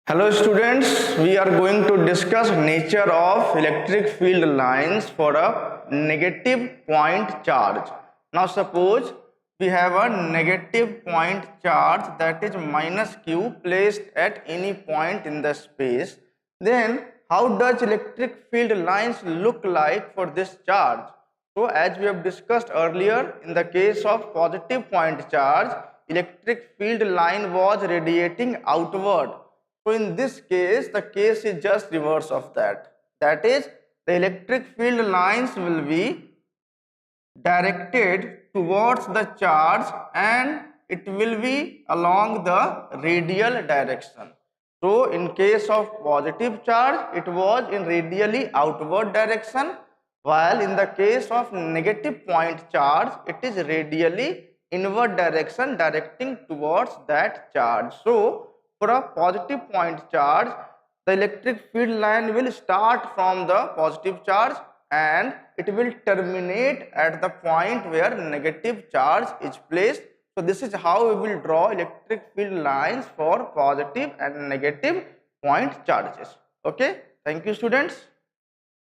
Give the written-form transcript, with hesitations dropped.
Hello students, we are going to discuss nature of electric field lines for a negative point charge. Now suppose we have a negative point charge, that is minus q, placed at any point in the space. Then how does electric field lines look like for this charge? So as we have discussed earlier, in the case of positive point charge, electric field line was radiating outward. So in this case, the case is just reverse of that. That is, the electric field lines will be directed towards the charge and it will be along the radial direction. So in case of positive charge, it was in radially outward direction, while in the case of negative point charge, it is radially inward direction, directing towards that charge. So for a positive point charge, the electric field line will start from the positive charge and it will terminate at the point where negative charge is placed. So this is how we will draw electric field lines for positive and negative point charges. Okay, thank you students.